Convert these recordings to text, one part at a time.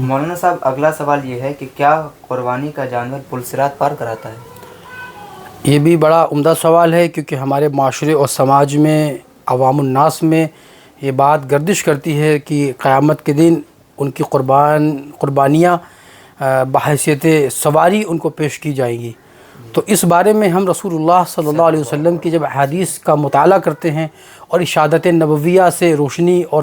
مولانا صاحب اگلا سوال یہ ہے کہ کیا قربانی کا جانور پلسرات پار کراتا ہے؟ یہ بھی بڑا عمدہ سوال ہے، کیونکہ ہمارے معاشرے اور سماج میں عوام الناس میں یہ بات گردش کرتی ہے کہ قیامت کے دن ان کی قربانیاں بحیثیت سواری ان کو پیش کی جائیں گی۔ تو اس بارے میں ہم رسول اللہ صلی اللہ علیہ وسلم کی جب احادیث کا مطالعہ کرتے ہیں اور اشادت نبویہ سے روشنی اور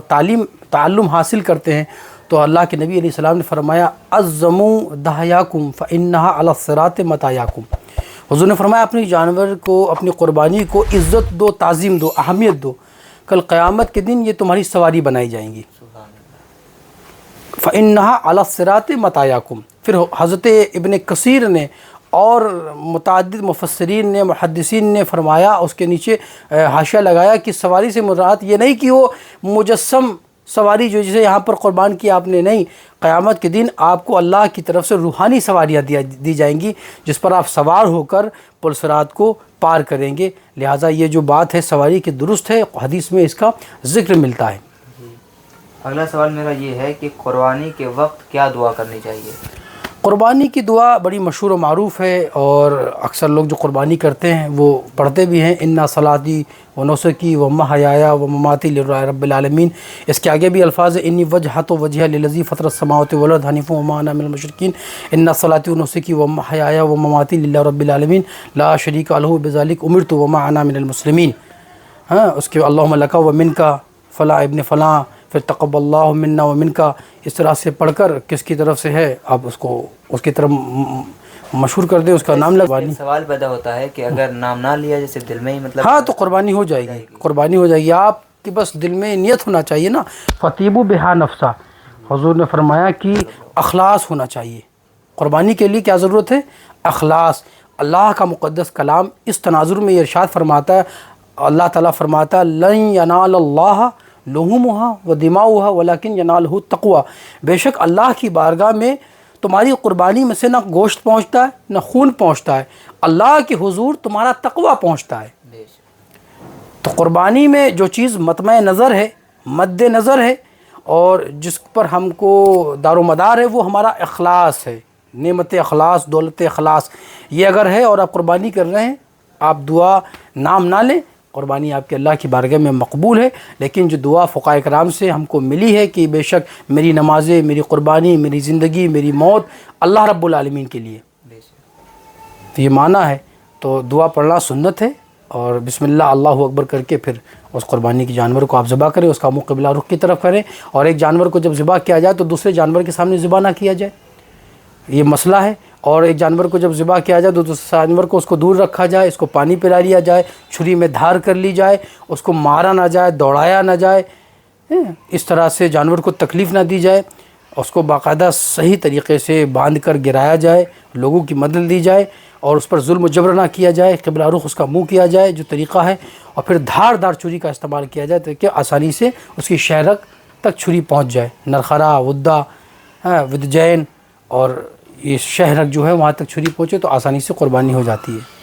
تعلم حاصل کرتے ہیں تو اللہ کے نبی علیہ السلام نے فرمایا عظموا دہیاکم فانھا علی الصراط مطایاکم۔ حضور نے فرمایا اپنی جانور کو، اپنی قربانی کو عزت دو، تعظیم دو، اہمیت دو، کل قیامت کے دن یہ تمہاری سواری بنائی جائیں گی۔ فانھا علی الصراط مطایاکم۔ پھر حضرت ابن کثیر نے اور متعدد مفسرین نے، محدثین نے فرمایا، اس کے نیچے حاشیہ لگایا کہ سواری سے مراد یہ نہیں کہ وہ مجسم سواری جو جسے یہاں پر قربان کیا آپ نے، نہیں، قیامت کے دن آپ کو اللہ کی طرف سے روحانی سواریاں دی جائیں گی جس پر آپ سوار ہو کر پلسرات کو پار کریں گے۔ لہٰذا یہ جو بات ہے سواری کی درست ہے، حدیث میں اس کا ذکر ملتا ہے۔ اگلا سوال میرا یہ ہے کہ قربانی کے وقت کیا دعا کرنی چاہیے؟ قربانی کی دعا بڑی مشہور و معروف ہے، اور اکثر لوگ جو قربانی کرتے ہیں وہ پڑھتے بھی ہیں، انا صلاتی و نسکی و محیایا و مماتی للہ رب العالمین۔ اس کے آگے بھی الفاظ انی وجہت وجہ للذی فطر السماوات والارض حنیفا وما انا من المشرکین، انا صلاتی و نسکی و محیایا و مماتی للہ رب العالمین لا شریک لہ بذلک امرت وما انا من المسلمین۔ اس کے اللہم لک و منک فلاں ابن فلاں، پھر تقبل اللہ منا و منکا، اس طرح سے پڑھ کر کس کی طرف سے ہے آپ اس کی طرف مشہور کر دیں، اس کا نام لگوانی۔ سوال پیدا ہوتا ہے کہ اگر نام نہ لیا جیسے دل میں ہی مطلب، ہاں تو قربانی ہو جائے گی، قربانی ہو جائے گی۔ آپ کی بس دل میں نیت ہونا چاہیے نا، فطیبوا بہا نفسا، حضور نے فرمایا کہ اخلاص ہونا چاہیے۔ قربانی کے لیے کیا ضرورت ہے؟ اخلاص۔ اللہ کا مقدس کلام اس تناظر میں یہ ارشاد فرماتا ہے، اللہ تعالیٰ فرماتا ہے لن ینال اللہ لحومها و دماؤها ولکن ینالہ التقوی۔ بے شک اللہ کی بارگاہ میں تمہاری قربانی میں سے نہ گوشت پہنچتا ہے نہ خون پہنچتا ہے، اللہ کے حضور تمہارا تقوی پہنچتا ہے۔ تو قربانی میں جو چیز مطمع نظر ہے، مد نظر ہے، اور جس پر ہم کو دار و مدار ہے وہ ہمارا اخلاص ہے، نعمت اخلاص، دولت اخلاص۔ یہ اگر ہے اور آپ قربانی کر رہے ہیں، آپ دعا نام نہ لیں، قربانی آپ کے اللہ کی بارگاہ میں مقبول ہے۔ لیکن جو دعا فقہائے کرام سے ہم کو ملی ہے کہ بے شک میری نمازیں، میری قربانی، میری زندگی، میری موت اللہ رب العالمین کے لیے، تو یہ معنی ہے، تو دعا پڑھنا سنت ہے، اور بسم اللہ اللہ اکبر کر کے پھر اس قربانی کے جانور کو آپ ذبح کریں، اس کا منہ قبلہ رخ کی طرف کریں، اور ایک جانور کو جب ذبح کیا جائے تو دوسرے جانور کے سامنے ذبح نہ کیا جائے، یہ مسئلہ ہے۔ اور ایک جانور کو جب ذبح کیا جائے تو دوسرے جانور کو اس کو دور رکھا جائے، اس کو پانی پلا لیا جائے، چھری میں دھار کر لی جائے، اس کو مارا نہ جائے، دوڑایا نہ جائے، اس طرح سے جانور کو تکلیف نہ دی جائے، اس کو باقاعدہ صحیح طریقے سے باندھ کر گرایا جائے، لوگوں کی مدد دی جائے، اور اس پر ظلم و جبر نہ کیا جائے، قبلہ رخ اس کا منہ کیا جائے جو طریقہ ہے، اور پھر دھار چھری کا استعمال کیا جائے تاکہ آسانی سے اس کی شہرک تک چھری پہنچ جائے، نرخرا، ودا، ودجین، اور یہ شہرک جو ہے وہاں تک چھری پہنچے تو آسانی سے قربانی ہو جاتی ہے۔